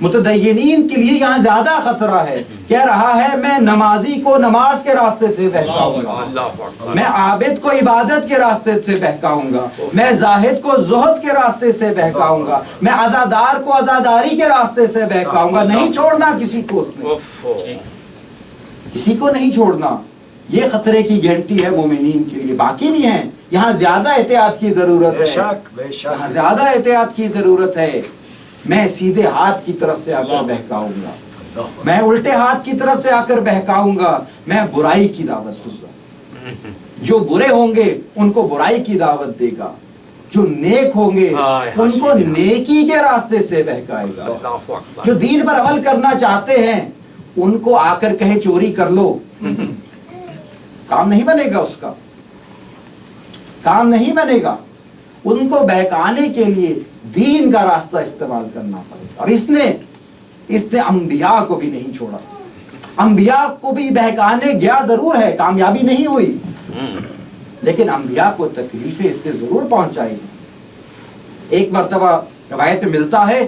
متدینین کے لیے یہاں زیادہ خطرہ ہے۔ کہہ رہا ہے میں نمازی کو نماز کے راستے سے بہکاؤں گا، میں عابد کو عبادت کے راستے سے بہکاؤں گا، میں زاہد کو زہد کے راستے سے بہکاؤں گا، میں عزادار کو عزاداری کے راستے سے بہکاؤں گا۔ نہیں چھوڑنا کسی کو، اس نے کسی کو نہیں چھوڑنا۔ یہ خطرے کی گھنٹی ہے مومنین کے لیے۔ باقی بھی ہیں، یہاں زیادہ احتیاط کی ضرورت ہے، یہاں زیادہ احتیاط کی ضرورت ہے۔ میں سیدھے ہاتھ کی طرف سے آ کر بہکاؤں گا، میں الٹے ہاتھ کی طرف سے آ کر بہکاؤں گا، میں برائی کی دعوت دوں گا۔ جو برے ہوں گے ان کو برائی کی دعوت دے گا، جو نیک ہوں گے ان کو نیکی کے راستے سے بہکائے گا۔ جو دین پر عمل کرنا چاہتے ہیں ان کو آ کر کہے چوری کر لو، کام نہیں بنے گا، اس کا کام نہیں بنے گا۔ ان کو بہکانے کے لیے دین کا راستہ استعمال کرنا پڑے گا۔ اور اس نے انبیاء کو بھی نہیں چھوڑا، انبیاء کو بھی بہکانے گیا ضرور ہے، کامیابی نہیں ہوئی، لیکن انبیاء کو تکلیفیں اس نے ضرور پہنچائی۔ ایک مرتبہ روایت میں ملتا ہے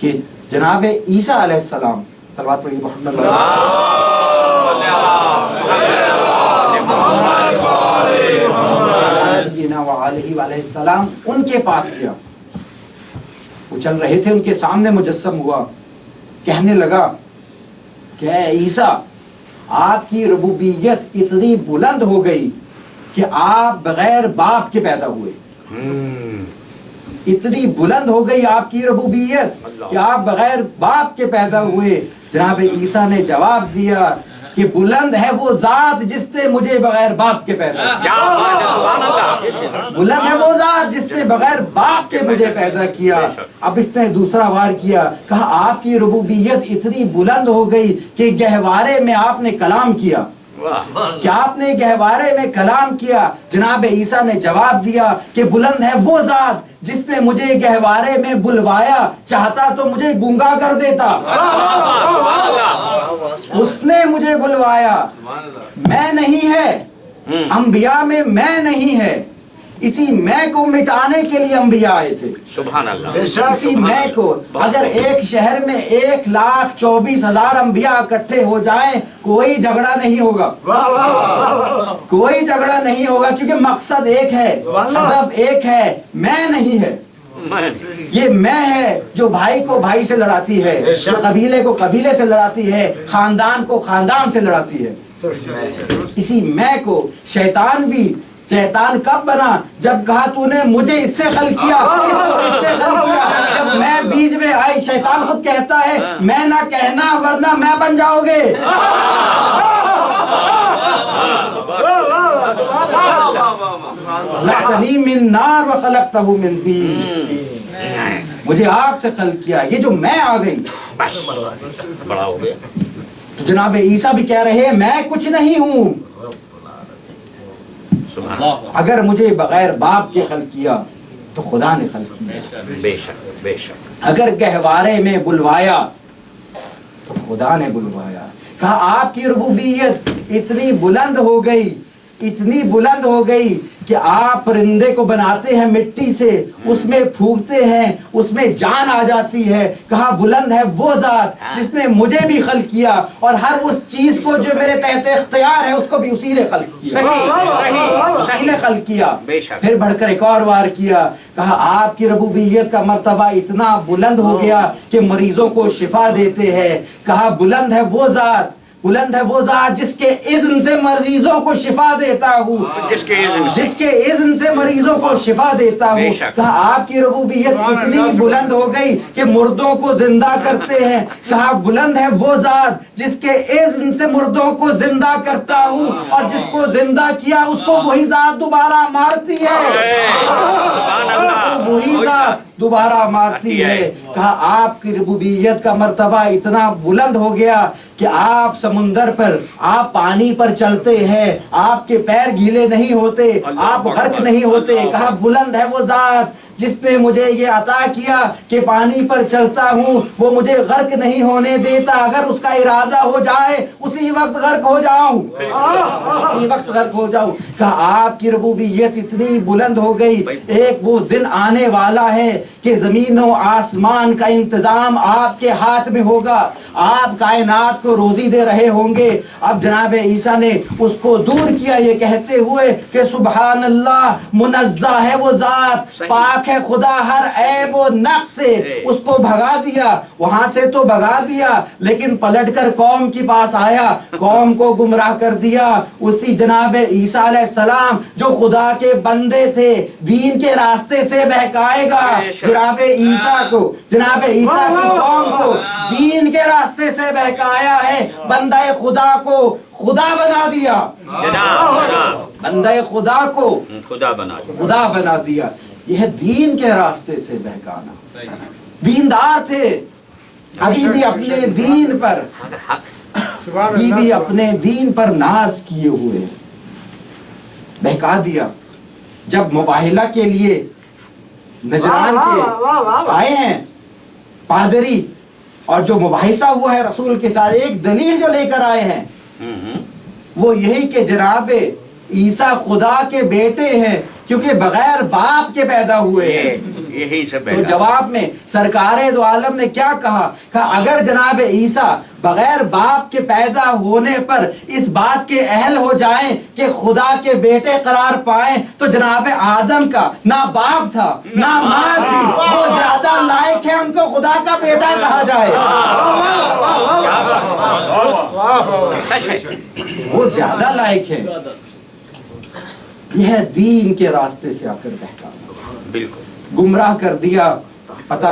کہ جناب عیسیٰ علیہ السلام، صلوات پڑھیے محمد علیہ السلام، ان کے پاس گیا۔ وہ چل رہے تھے، ان کے سامنے مجسم ہوا، کہنے لگا کہ اے عیسیٰ، آپ کی ربوبیت اتنی بلند ہو گئی کہ آپ بغیر باپ کے پیدا ہوئے، اتنی بلند ہو گئی آپ کی ربوبیت کہ آپ بغیر باپ کے پیدا ہوئے۔ جناب عیسیٰ نے جواب دیا کہ بلند ہے وہ ذات جس نے مجھے بغیر باپ کے پیدا کیا، بلند ہے وہ ذات جس نے بغیر باپ کے مجھے پیدا کیا۔ اب اس نے دوسرا وار کیا، کہا آپ کی ربوبیت اتنی بلند ہو گئی کہ گہوارے میں آپ نے کلام کیا، کیا آپ نے گہوارے میں کلام کیا۔ جناب عیسیٰ نے جواب دیا کہ بلند ہے وہ ذات جس نے مجھے گہوارے میں بلوایا، چاہتا تو مجھے گونگا کر دیتا، اس نے مجھے بلوایا، میں نہیں ہے، انبیاء میں میں نہیں ہے۔ اسی میں کو مٹانے کے لیے انبیاء آئے تھے،
سبحان اللہ۔
اسی میں کو اگر ایک شہر میں 1,24,000 انبیاء اکٹھے ہو جائیں کوئی جھگڑا نہیں ہوگا، کوئی جھگڑا نہیں ہوگا، کیونکہ مقصد ایک ہے، ہدف ایک ہے، میں نہیں ہے۔ یہ میں ہے جو بھائی کو بھائی سے لڑاتی ہے، جو قبیلے کو قبیلے سے لڑاتی ہے، خاندان کو خاندان سے لڑاتی ہے۔ اسی میں کو شیطان کب بنا؟ جب کہا تو نے مجھے اس سے خلق کیا، اس کو اس سے خلق کیا۔ جب میں بیچ میں آئی، شیطان خود کہتا ہے میں نہ کہنا ورنہ میں بن جاؤ گے۔ خلقتنی من نار وخلقتہ من طین، مجھے آگ سے خلق کیا، یہ جو میں آ گئی
بڑا ہو گیا۔
تو جناب عیسیٰ بھی کہہ رہے ہیں میں کچھ نہیں ہوں، اگر مجھے بغیر باپ کے خلق کیا تو خدا نے خلق کیا،
بے شک بے شک۔
اگر گہوارے میں بلوایا تو خدا نے بلوایا۔ کہا آپ کی ربوبیت اتنی بلند ہو گئی، اتنی بلند ہو گئی کہ آپ پرندے کو بناتے ہیں مٹی سے، اس میں پھونکتے ہیں، اس میں جان آ جاتی ہے۔ کہا بلند ہے وہ ذات جس نے مجھے بھی خلق کیا، اور ہر اس چیز کو جو میرے تحت اختیار ہے اس کو بھی اسی نے خلق کیا، اسی نے خلق کیا۔ پھر بڑھ کر ایک اور وار کیا، کہا آپ کی ربوبیت کا مرتبہ اتنا بلند ہو گیا کہ مریضوں کو شفا دیتے ہیں۔ کہا بلند ہے وہ ذات، بلند ہے وہ ذات جس کے اذن سے مریضوں کو شفا دیتا ہوں، جس کے اذن سے مریضوں کو شفا دیتا ہوں۔ کہا آپ کی ربوبیت اتنی بلند ہو گئی کہ مردوں کو زندہ کرتے ہیں۔ کہا بلند ہے وہ ذات جس کے اذن سے مردوں کو زندہ کرتا ہوں، اور جس کو زندہ کیا اس کو وہی ذات دوبارہ مارتی ہے، وہی ذات دوبارہ مارتی ہے۔ کہا آپ کی ربوبیت کا مرتبہ اتنا بلند ہو گیا کہ آپ سمندر پر، آپ پانی پر چلتے ہیں، آپ کے پیر گیلے نہیں ہوتے، آپ غرق نہیں ہوتے۔ کہا بلند ہے وہ ذات جس نے مجھے یہ عطا کیا کہ پانی پر چلتا ہوں وہ مجھے غرق نہیں ہونے دیتا، اگر اس کا ارادہ ہو جائے اسی وقت غرق ہو جاؤں، اسی وقت غرق ہو جاؤں۔ کہا آپ کی ربوبیت اتنی بلند ہو گئی، ایک وہ دن آنے والا ہے کہ زمین و آسمان کا انتظام آپ کے ہاتھ میں ہوگا، آپ کائنات کو روزی دے رہے ہوں گے۔ اب جناب عیسیٰ نے اس کو دور کیا یہ کہتے ہوئے کہ سبحان اللہ، منزہ ہے وہ ذات، پاک ہے خدا ہر عیب و نقص سے۔ اس کو بھگا دیا، وہاں سے تو بھگا دیا، لیکن پلٹ کر قوم کے پاس آیا، قوم کو گمراہ کر دیا۔ اسی جناب عیسیٰ علیہ السلام جو خدا کے بندے تھے دین کے راستے سے بہکائے گا جناب عیسیٰ کو، جناب عیسیٰ کی قوم کو دین کے راستے سے بہکایا ہے، بندہ خدا کو خدا بنا دیا، بندہ خدا کو خدا بنا دیا۔ یہ دین کے راستے سے بہکانا۔ دیندار تھے، ابھی بھی اپنے دین پر اپنے دین پر ناز کیے ہوئے بہکا دیا۔ جب مباہلہ کے لیے نجران کے آئے ہیں پادری، اور جو مباحثہ ہوا ہے رسول کے ساتھ، ایک دلیل جو لے کر آئے ہیں وہ یہی کہ جناب عیسیٰ خدا کے بیٹے ہیں کیونکہ بغیر باپ کے پیدا ہوئے ہیں۔
یہی سے
تو جواب میں سرکار دو عالم نے کیا کہا؟ اگر جناب عیسیٰ بغیر باپ کے پیدا ہونے پر اس بات کے اہل ہو جائیں کہ خدا کے بیٹے قرار پائیں تو جناب آدم کا نہ باپ تھا نہ ماں تھی، وہ زیادہ لائق ہے ان کو خدا کا بیٹا کہا جائے، وہ زیادہ لائق ہے۔ یہ دین کے راستے سے آ کر بہکا،
بالکل
گمراہ کر دیا۔ پتہ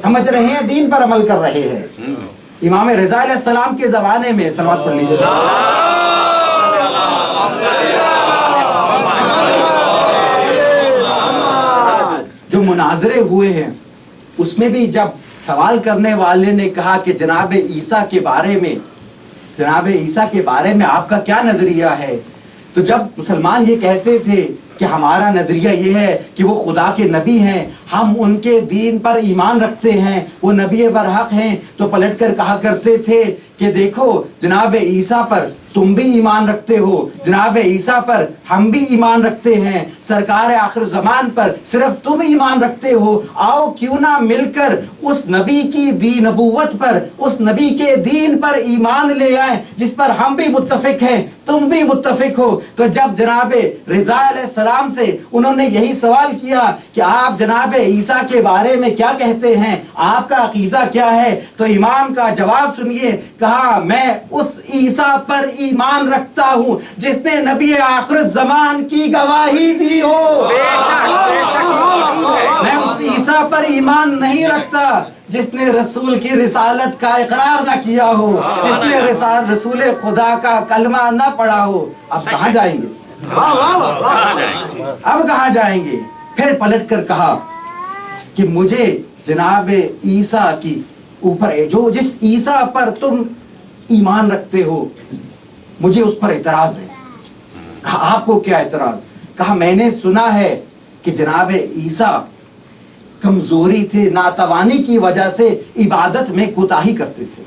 سمجھ رہے ہیں دین پر عمل کر رہے ہیں۔ امام رضا علیہ السلام کے زمانے میں صلوات پڑھ لیجیے، جو مناظرے ہوئے ہیں اس میں بھی جب سوال کرنے والے نے کہا کہ جناب عیسیٰ کے بارے میں آپ کا کیا نظریہ ہے، تو جب مسلمان یہ کہتے تھے کہ ہمارا نظریہ یہ ہے کہ وہ خدا کے نبی ہیں، ہم ان کے دین پر ایمان رکھتے ہیں، وہ نبی برحق ہیں، تو پلٹ کر کہا کرتے تھے کہ دیکھو جناب عیسیٰ پر تم بھی ایمان رکھتے ہو، جناب عیسیٰ پر ہم بھی ایمان رکھتے ہیں، سرکار آخر زمان پر صرف تم ایمان رکھتے ہو، آؤ کیوں نہ مل کر اس نبی کی نبوت پر، اس نبی کے دین پر ایمان لے آئیں جس پر ہم بھی متفق ہیں، تم بھی متفق ہو۔ تو جب جناب رضا علیہ السلام سے انہوں نے یہی سوال کیا کہ آپ جناب عیسیٰ کے بارے میں کیا کہتے ہیں، آپ کا عقیدہ کیا ہے، تو امام کا جواب سنیے، کہا میں اس عیسیٰ پر ایمان رکھتا ہوں جس نے نبی آخر زمان کی گواہی دی ہو، میں اس عیسیٰ پر ایمان نہیں رکھتا جس نے رسول کی رسالت کا اقرار نہ کیا ہو، جس نے رسول خدا کا کلمہ نہ پڑھا ہو۔ اب کہاں جائیں گے، اب کہاں جائیں گے؟ پھر پلٹ کر کہا کہ مجھے جناب عیسیٰ کی اوپر جو جس عیسیٰ پر تم ایمان رکھتے ہو مجھے اس پر اعتراض ہے۔ کہا آپ کو کیا اعتراض؟ کہا میں نے سنا ہے کہ جناب عیسیٰ کمزوری تھے، ناتوانی کی وجہ سے عبادت میں کوتاہی کرتے تھے۔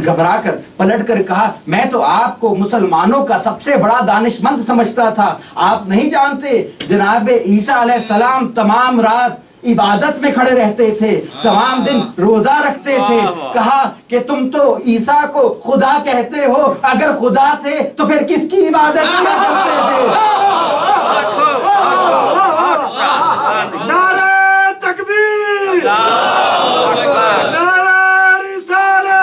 گھبرا کر پلٹ کر کہا میں تو آپ کو مسلمانوں کا سب سے بڑا دانش مند سمجھتا تھا، آپ نہیں جانتے جناب عیسیٰ علیہ السلام تمام رات عبادت میں کھڑے رہتے تھے، تمام دن روزہ رکھتے تھے۔ کہا کہ تم تو عیسیٰ کو خدا کہتے ہو، اگر خدا تھے تو پھر کس کی عبادت کیا کرتے تھے؟
نعرہ تکبیر، نعرہ رسالت،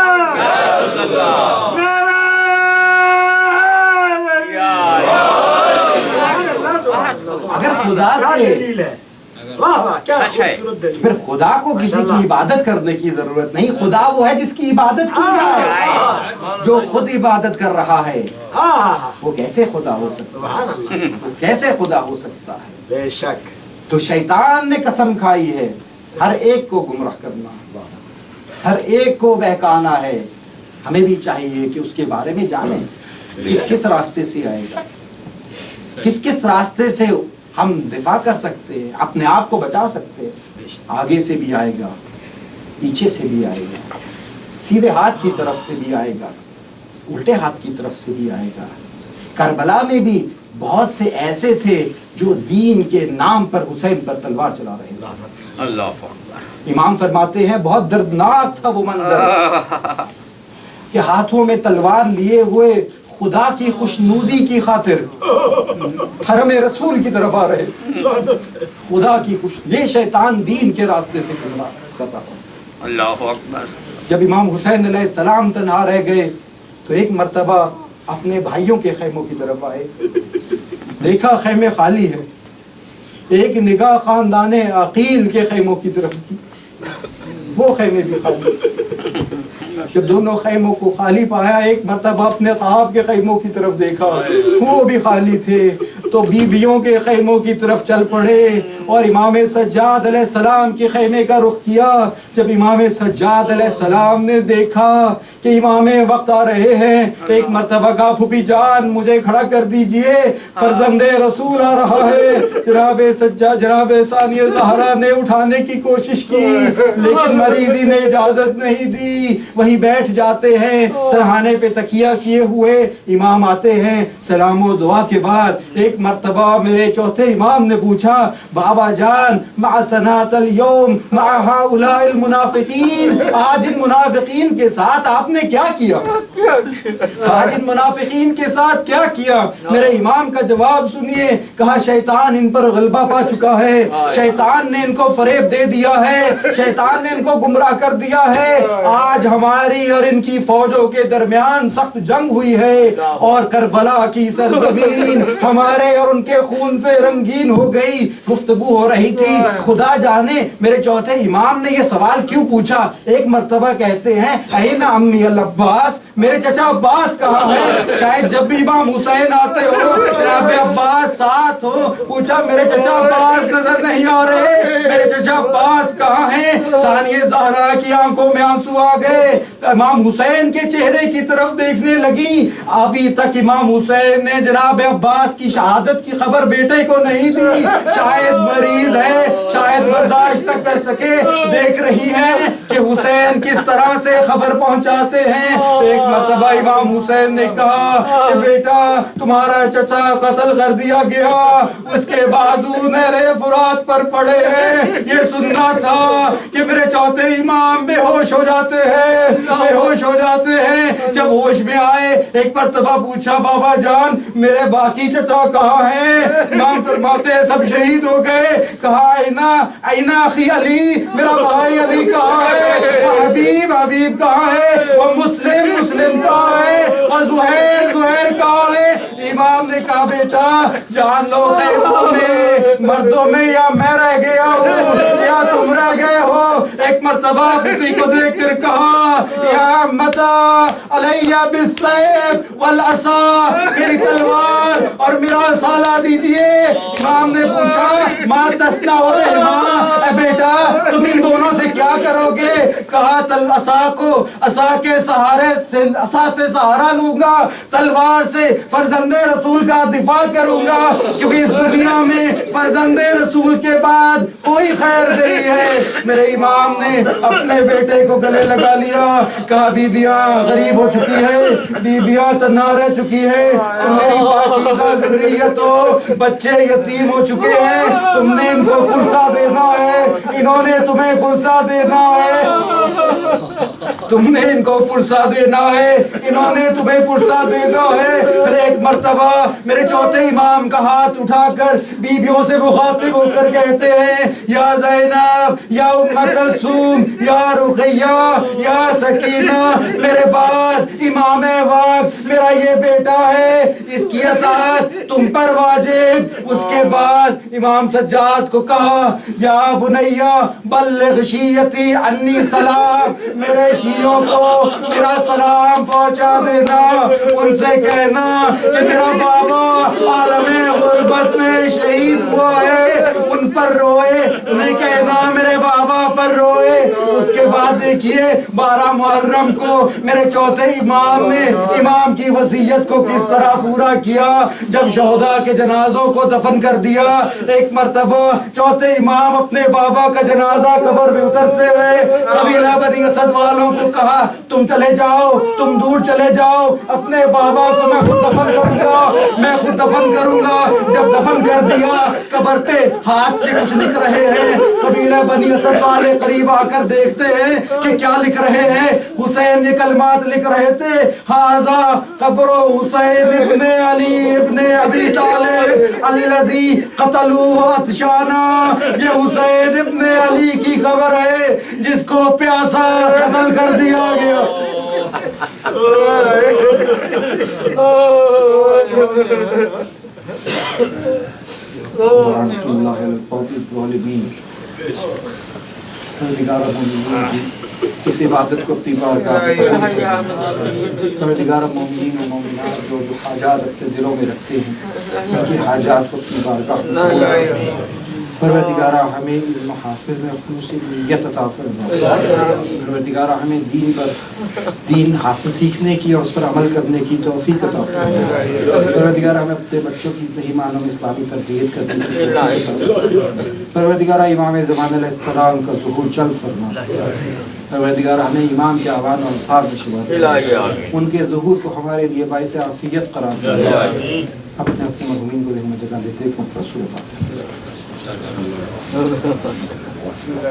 اگر خدا تھے پھر خدا کو کسی کی عبادت کرنے کی ضرورت نہیں، خدا وہ ہے جس کی عبادت کی جائے، جو خود عبادت کر رہا ہے وہ کیسے خدا ہو سکتا ہے؟ کیسے خدا ہو سکتا ہے؟
بے شک۔
تو شیطان نے قسم کھائی ہے ہر ایک کو گمراہ کرنا، ہر ایک کو بہکانا ہے۔ ہمیں بھی چاہیے کہ اس کے بارے میں جانیں کس کس راستے سے آئے گا، کس کس راستے سے ہم دفاع کر سکتے ہیں، اپنے آپ کو بچا سکتے ہیں۔ آگے سے بھی آئے گا، پیچھے سے بھی آئے گا، سیدھے ہاتھ کی طرف سے بھی آئے گا، الٹے ہاتھ کی طرف سے بھی آئے گا۔ کربلا میں بھی بہت سے ایسے تھے جو دین کے نام پر حسین پر تلوار چلا رہے تھے۔
اللہ اکبر۔
امام فرماتے ہیں بہت دردناک تھا وہ منظر کہ ہاتھوں میں تلوار لیے ہوئے خدا کی خوشنودی کی خاطر حرم رسول کی طرف آ رہے تھے۔ خدا کی یہ شیطان دین کے راستے سے کر رہا تھا۔
اللہ اکبر۔
جب امام حسین علیہ السلام تنہا رہ گئے تو ایک مرتبہ اپنے بھائیوں کے خیموں کی طرف آئے، دیکھا خیمے خالی ہے، ایک نگاہ خاندان عقیل کے خیموں کی طرف کی، وہ خیمے بھی خالی۔ جب دونوں خیموں کو خالی پایا، ایک مرتبہ اپنے صاحب کے خیموں کی طرف دیکھا، وہ بھی خالی تھے، تو بیویوں کے خیموں کی طرف چل پڑے اور امام سجاد علیہ السلام کے خیمے کا رخ کیا۔ جب امام سجاد علیہ السلام نے دیکھا کہ امام وقت آ رہے ہیں، ایک مرتبہ کہا پھوپھی جان مجھے کھڑا کر دیجئے، فرزند رسول آ رہا ہے۔ جناب سجاد، جناب ثانیہ زہرا نے اٹھانے کی کوشش کی لیکن مریضی نے اجازت نہیں دی، وہی بیٹھ جاتے ہیں سرہانے پہ تکیہ کیے ہوئے۔ امام آتے ہیں، سلام و دعا کے بعد ایک مرتبہ میرے چوتھے امام نے پوچھا بابا جان مع صنعت اليوم مع هؤلاء المنافقین، آج ان منافقین کے ساتھ آپ نے کیا کیا؟ آج ان منافقین کے ساتھ کیا کیا؟ میرے امام کا جواب سنیے، کہا شیطان ان پر غلبہ پا چکا ہے، شیطان نے ان کو فریب دے دیا ہے، شیطان نے ان کو گمراہ کر دیا ہے۔ آج ہماری اور ان کی فوجوں کے درمیان سخت جنگ ہوئی ہے اور کربلا کی سرزمین ہمارے اور ان کے خون سے رنگین ہو گئی۔ گفتگو ہو رہی تھی، خدا جانے میرے چوتھے امام نے یہ سوال کیوں پوچھا۔ ایک مرتبہ کہتے ہیں این امی العباس، میرے چچا عباس کہاں ہے؟ شاید جب بھی امام حسین آتے ہو جناب عباس ساتھ ہو، پوچھا میرے چچا عباس نظر نہیں آ رہے، میرے چچا عباس کہاں ہیں؟ ثانیہ زہرا کی آنکھوں میں آنسو آ گئے، امام حسین کے چہرے کی طرف دیکھنے لگی۔ ابھی تک امام حسین نے جناب عباس کی شہادت کی خبر بیٹے کو نہیں دی، شاید مریض ہے، شاید برداشت نہ کر سکے۔ دیکھ رہی ہیں کہ حسین کس طرح سے خبر پہنچاتے ہیں۔ ایک مرتبہ امام حسین نے کہا کہ بیٹا تمہارا چچا قتل کر دیا گیا، اس کے بازو نہر فرات پر پڑے ہیں۔ یہ سننا تھا کہ میرے چوتھے امام بے ہوش ہو جاتے ہیں، بے ہوش ہو جاتے ہیں۔ جب ہوش میں آئے ایک مرتبہ پوچھا بابا جان میرے باقی چچا کہاں ہیں؟ امام فرماتے ہیں سب شہید ہو گئے۔ کہا اینا اخی علی، میرا بھائی علی کہاں ہے؟ وہ حبیب کہاں ہے؟ وہ مسلم کہاں ہے؟ وہ زہیر کہاں ہے؟ امام نے کہا بیٹا جان لو خیموں میں مردوں میں یا میں رہ گیا ہوں یا تم رہ گئے ہو۔ ایک مرتبہ پھوپھی کو دیکھ کر کہا یا متا علیہ بالسیف والعصا، میری تلوار اور میرا عصا لا دیجئے۔ امام نے پوچھا ما تصنع بہما، اے بیٹا تم ان دونوں سے کیا کرو گے؟ کہا عصا کے سہارے سے، عصا سے سہارا لوں گا، تلوار سے فرزند رسول کا دفاع کروں گا، کیونکہ اس دنیا میں فرزند رسول کے بعد کوئی خیر نہیں ہے۔ میرے امام نے اپنے بیٹے کو گلے لگا لیا، کہا بیبیاں غریب ہو چکی ہیں، بیبیاں تنہا رہ چکی ہیں، تم میری پاکیزہ ذریت ہو، بچے یتیم ہو چکے ہیں، تم نے ان کو پرسہ دینا ہے، انہوں نے تمہیں پرسہ دینا ہے، تم نے ان کو پرسہ دینا ہے، انہوں نے تمہیں پرسہ دینا ہے۔ پھر ایک مرتبہ میرے چوتھے امام کا ہاتھ اٹھا کر بیویوں سے مخاطب ہو کر کہتے ہیں یا زینب یا ام کلثوم یا رقیہ یا سکینہ، میرے بعد امام وقت میرا یہ بیٹا ہے، اس کی اطاعت تم پر واجب۔ اس کے بعد امام سجاد حجاج کو کہا یا بنیا بلغ شیعتی انی سلام، میرے شیعوں کو میرا سلام پہنچا دینا، ان سے کہنا کہ میرا بابا عالم غربت میں شہید ہوا ہے، ان پر روئے، انہیں کہنا میرے بابا پر روئے۔ اس کے بعد دیکھیے 12 محرم کو میرے چوتھے امام نے امام کی وصیت کو کس طرح پورا کیا۔ جب شہداء کے جنازوں کو دفن کر دیا، ایک مرتبہ چوتھے امام اپنے بابا کا جنازہ قبر میں اترتے ہوئے قبیلہ بنی اسد والوں کو کہا تم چلے جاؤ، تم دور چلے جاؤ، اپنے بابا کو میں خود دفن کروں گا، میں خود دفن کروں گا۔ جب دفن کر دیا، قبر پہ ہاتھ سے کچھ لکھ رہے ہیں، قبیلہ بنی اسد والے قریب آ کر دیکھتے ہیں کہ کیا لکھ رہے ہیں۔ حسین یہ کلمات لکھ رہے تھے، ھذا قبر حسین ابن علی ابن ابی طالب الذی قتلوہ عطشانا، یہ حسین ابن علی کی قبر ہے جس کو پیاسا قتل کر دیا گیا۔ رحمت اللہ علی القوم الظالمین۔ پروردگار مومنین کی اس عبادت کو اپنی بارگاہ میں قبول فرما۔ پروردگار مومنین و مومنات جو حاجات اپنے دلوں میں رکھتے ہیں، ان کی حاجات کو اپنی بارگاہ میں قبول فرما۔ پروردگارہ ہمیں علم حاصل میں خلوص نیت عطا فرما۔ پروردگارہ ہمیں دین پر دین حاصل سیکھنے کی اور اس پر عمل کرنے کی توفیق عطا فرما۔ پروردگارہ ہمیں اپنے بچوں کی صحیح معنوں میں اسلامی تربیت کرنے کی توفیق عطا فرما۔ پروردگارہ امام زمان علیہ السلام کا ظہور جلد فرما۔ پروردگارہ ہمیں امام کے اعوان و انصار میں شمار فرما۔ ان کے ظہور کو ہمارے لیے باعث عافیت قرار دے۔ اپنے مرحومین کو ذہن میں جگہ دیتے ہیں رسول فاتحہ۔ بسم اللہ